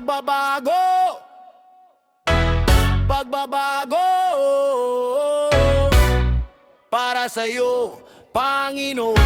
Pagbabago, pagbabago para sa'yo, Panginoon.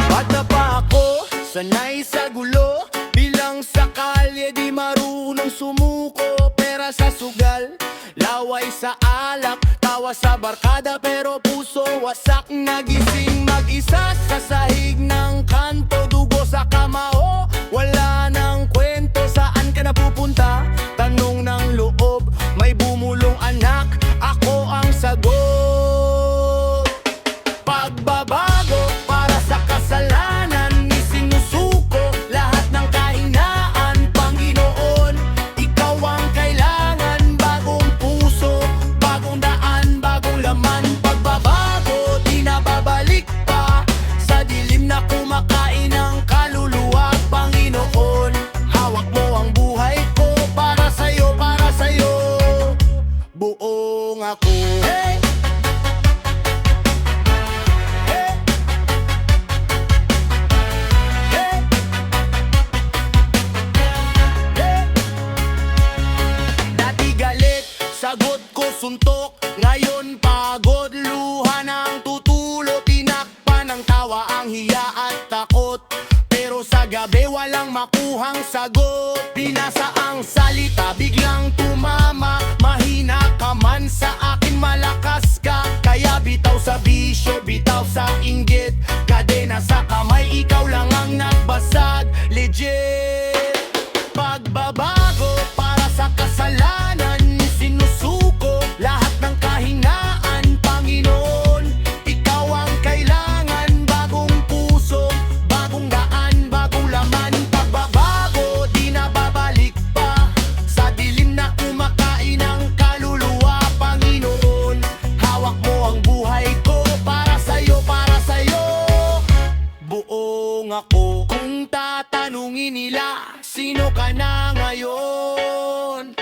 Bata pa ako, sanay sa gulo. Bilang sa kalye, di marunong sumuko. Pera sa sugal, laway sa alak. Tawa sa barkada pero puso wasak. Nagising mag-isa sa sahig ng kanto. Dugo sa kamao, wala nang kwento. Saan ka napupunta? Tanong ng loob, may bumulong anak. Ako ang sagot. Pagbabago para sa kasalanan, isinusuko lahat ng kahinaan. Panginoon, ikaw ang kailangan. Bagong puso, bagong daan, bagong laman. Pagbabago, di na babalik pa. Sa dilim na kumakain ng kaluluwa. Panginoon, hawak mo ang buhay ko. Para sa'yo, buong ako. Hey! Sagot ko suntok, ngayon pagod. Luha ng tutulo, tinakpan ng tawa ang hiya at takot. Pero sa gabi walang makuhang sagot. Binasa ang salita, biglang tumama. Mahina ka man sa akin, malakas ka. Kaya bitaw sa bisyo, bitaw sa inggit. Kadena sa kamay, ikaw lang ang nagbasag. Legit. Pagbabago para sa kasalanan, sinusuko lahat ng kahinaan. Panginoon, ikaw ang kailangan. Bagong puso, bagong daan, bagong laman. Pagbabago, di na babalik pa. Sa dilim na kumakain ng kaluluwa. Panginoon, hawak mo ang buhay ko. Para sa'yo, buong ako. Kung tatanungin nila, sino ka na ngayon?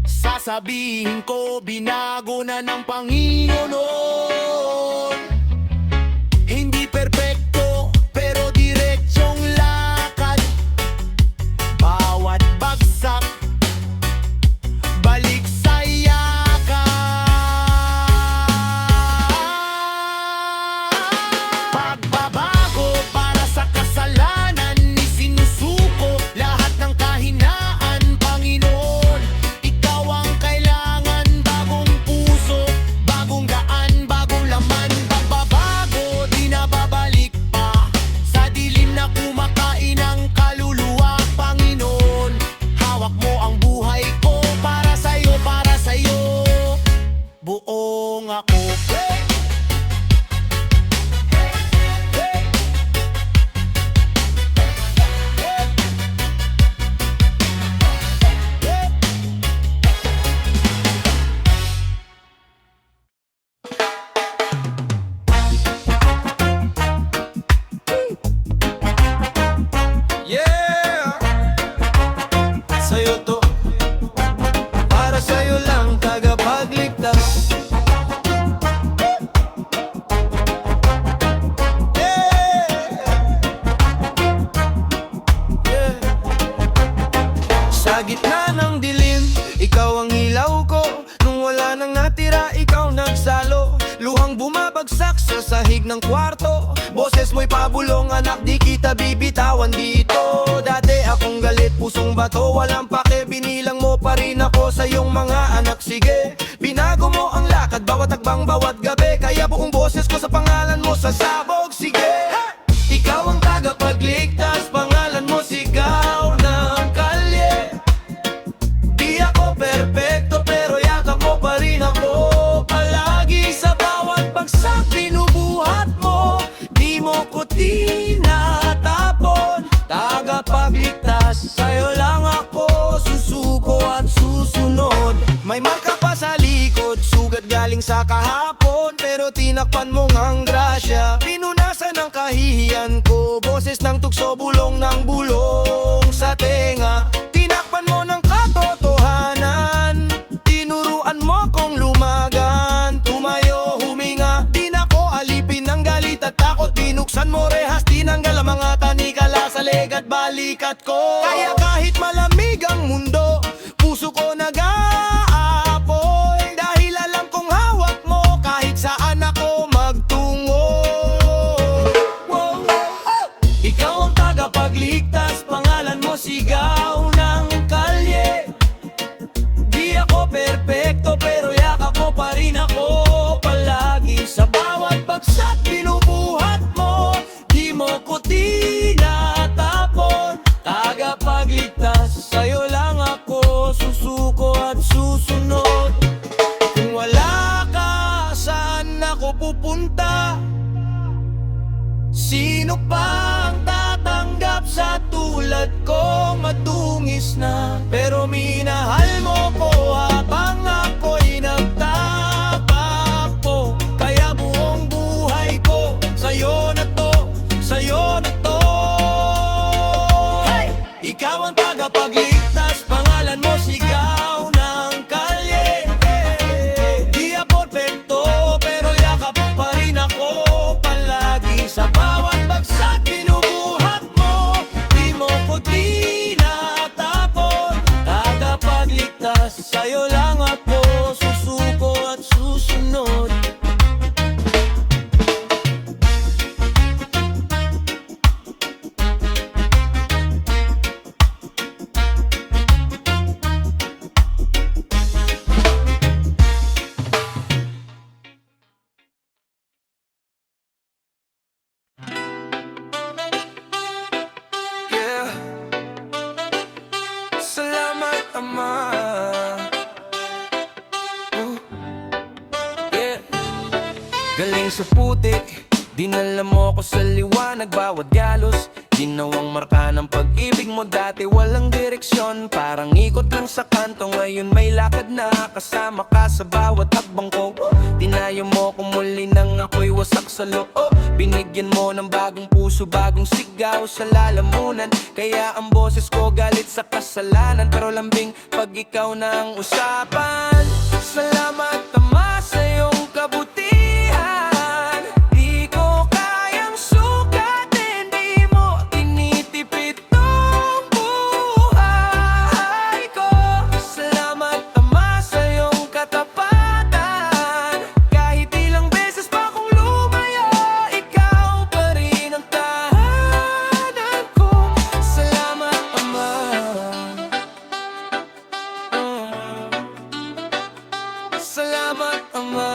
Sasabihin ko, binago na ng Panginoon. Hindi perpekto, pero diretsong lakad. Bawat bagsak, balik sa yakap. Pagbabago para sa kasalanan, isinusuko lahat ng kahinaan. Panginoon, ikaw ang kailangan. Bagong puso, bagong daan, bagong laman. Pagbabago, di na babalik pa. Sa dilim na kumakain ng kaluluwa. Panginoon, hawak mo ang buhay ko. Para sa'yo, buong ako. Hey! Yeah! Sa'yo to, para sa'yo lang, tagapagligtas. Yeah! Yeah! Sa gitna ng dilim, ikaw ang ilaw ko. Nung wala nang natira, ikaw nagsalo. Luhang bumabagsak sa sahig ng kwarto. Boses mo'y pabulong, anak, di kita bibitawan dito. Dati akong galit, pusong bato, walang pake. Binilang mo pa rin ako sa iyong mga anak. Sige, binago mo ang lakad, bawat tagbang, bawat gabi. Kaya buong boses ko sa pangalan mo sasabog. Sige, ikaw ang tagapagligtas, pangalan mo sigaw ng kalye. Di ako perpekto, pero yakap mo pa rin ako. Palagi sa bawat bagsak, binubuhat mo. Di mo ko tinatapon. Tagapagligtas, sa'yo lang ako susuko at susunod. May marka pa sa likod, sugat galing sa kahapon. Pero tinakpan mo ngang grasya, pinunasan ang kahihiyan ko. Boses ng tukso, bulong ng bulong sa tenga. Tinakpan mo at balikat ko. Kaya kahit malamig ang mundo, puso ko nag-aapoy, dahil alam kong hawak mo kahit saan ako magtungo. Ikaw ang tagapagligtas, pangalan mo sigaw ng kalye. Di ako perpekto pero yakap mo pa rin ako palagi. Sa bawat bagsak binubuhat mo, di mo ko tinatapon. Tagapagligtas, sa'yo lang ako susuko at susunod. Kung wala ka, saan ako pupunta? Sino pa ang tatanggap sa tulad kong matungis na? Pero minahal mo ko habang ako'y nagtatakbo. Kaya buong buhay ko sa'yo na to, sa'yo na to. Hey! Ikaw ang tagapagligtas, pangalan mo sigaw ng kalye. Di ako perfecto pero yakap mo pa rin ako palagi. Sa bawat bagsak binubuhat mo, di mo ko tinatapon. Tagapagligtas, sa'yo lang ako susuko at susunod. Yeah. Salamat, Ama. Yeah. Galing sa putik, dinala mo ko sa liwanag, bawat galos ginawang marka ng pag-ibig mo. Dati walang direksyon, parang ikot lang sa kanto. Ngayon may lakad na, kasama ka sa bawat hakbang ko. Dinayo mo kung muli nang ako'y wasak sa loob. Binigyan mo ng bagong puso, bagong sigaw sa lalamunan. Kaya ang boses ko galit sa kasalanan, pero lambing pag ikaw na ang usapan. Salamat, Ama, sa iyong kabutihan. Di ko kayang sukatin, di mo tinitipid tong buhay ko. Salamat, Ama, sa iyong katapatan. Kahit ilang beses pa kong lumayo, ikaw pa rin ang tahanan ko. Salamat, Ama. Salamat, Ama.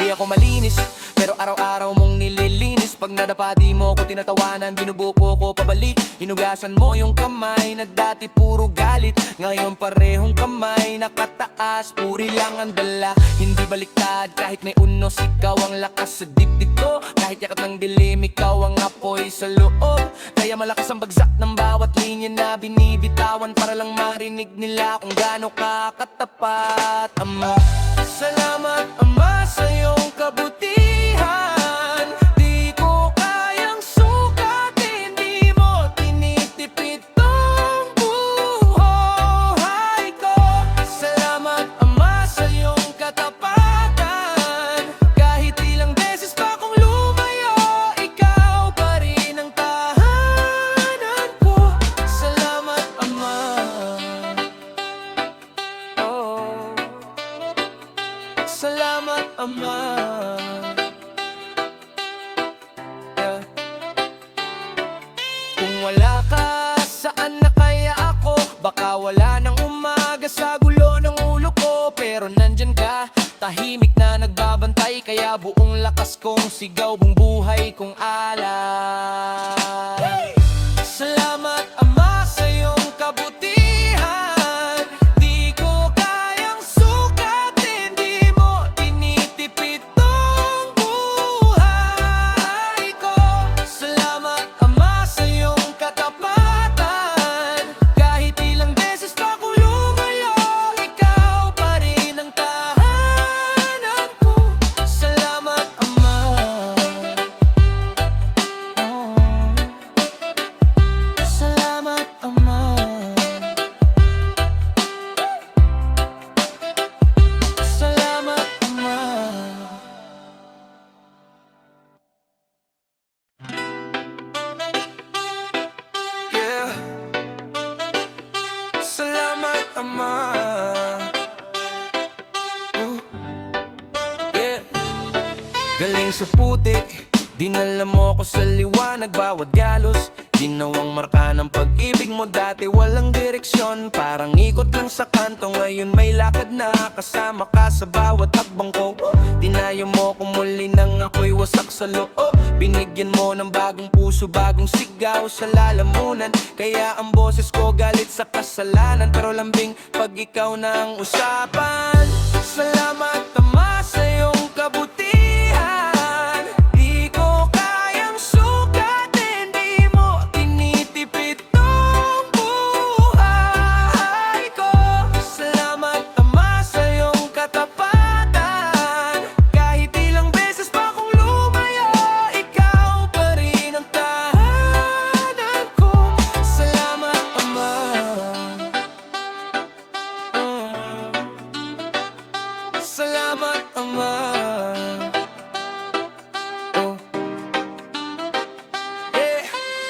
Di ako malinis, pero araw-araw mong nililinis. Pag nadapa di mo ko tinatawanan, binubuko ko pabalik. Hinugasan mo yung kamay na dati puro galit. Ngayon parehong kamay nakataas, puri lang ang dala, hindi baliktad. Kahit may unos, ikaw ang lakas sa dibdib ko. Kahit yakat ng dilim, ikaw ang apoy sa loob. Kaya malakas ang bagsak ng bawat linya na binibitawan, para lang marinig nila kung gaano ka katapat. Ama, salamat, Ama, sa iyong kabutihan. Di ko kayang sukatin, di mo tinitipid tong buhay ko. Salamat, Ama, sa iyong katapatan. Kahit ilang beses pa kong lumayo, ikaw pa rin ang tahanan ko. Salamat, Ama. Oh. Salamat, Ama. Yeah. Kung wala ka, saan na kaya ako? Baka wala nang umaga sa gulo ng ulo ko. Pero nandyan ka, tahimik na nagbabantay. Kaya buong lakas kong sigaw, buong buhay kong alay. Salamat, Ama, sa iyong kabutihan. Di ko kayang sukatin, di mo tinitipid tong buhay ko. Salamat, Ama, sa iyong katapatan. Kahit ilang beses pa kong lumayo, ikaw pa rin ang tahanan ko. Salamat, Ama. Oh. Salamat, Ama. sa putik, dinala mo ko sa liwanag, bawat galos ginawang marka ng pag-ibig mo. Dati walang direksyon, parang ikot lang sa kanto. Ngayon may lakad na, kasama ka sa bawat takbang ko. Dinayo mo ko muli nang ako'y wasak sa loob. Binigyan mo ng bagong puso, bagong sigaw sa lalamunan. Kaya ang boses ko galit sa kasalanan, pero lambing pag ikaw na ang usapan. Salamat Ama sa iyong kabutihan. Di ko kayang sukatin, di mo tinitipid tong buhay ko. Salamat Ama sa iyong katapatan. Kahit ilang beses pa kong lumayo, ikaw pa rin ang tahanan ko. Salamat Ama. Salamat Ama.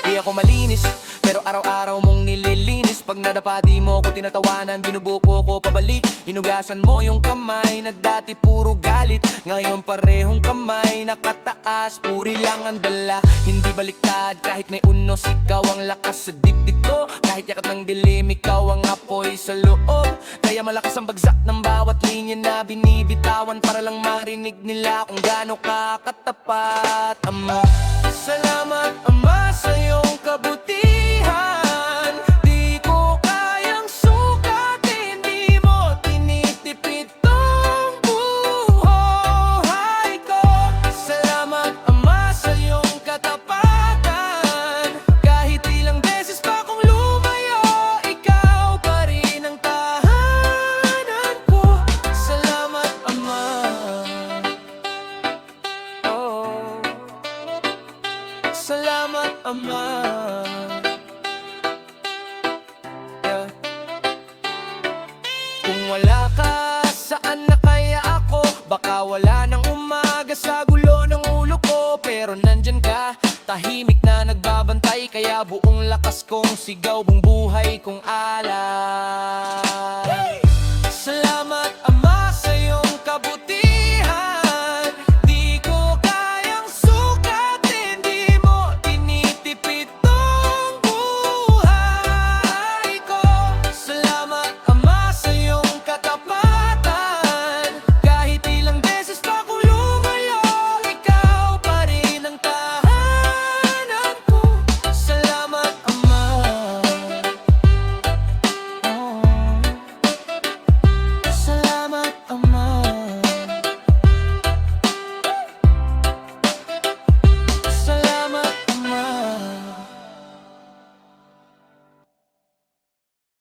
Di ako malinis, pero araw-araw mong nililinis. Pag nadapa di mo ko tinatawanan, binubuko ko pabalik. Hinugasan mo yung kamay na dati puro galit. Ngayon parehong kamay nakataas, puri lang ang dala, hindi baliktad. Kahit may unos, ikaw ang lakas sa dibdib ko. Kahit yakat ng dilim, ikaw ang apoy sa loob. Kaya malakas ang bagsak ng bawat linya na binibitawan, para lang marinig nila kung gaano ka katapat. Ama, salamat Ama sa iyong kabutihan. Di ko kayang sukatin, di mo tinitipid tong buhay ko. Salamat Ama sa iyong katapatan. Kahit ilang beses pa kong lumayo, ikaw pa rin ang tahanan ko. Salamat Ama. Oh, salamat Ama. Yeah. Kung wala ka, saan na kaya ako? Baka wala nang umaga sa gulo ng ulo ko. Pero nandyan ka, tahimik na nagbabantay. Kaya buong lakas kong sigaw, buong buhay kong alay. Salamat Ama sa iyong kabutihan.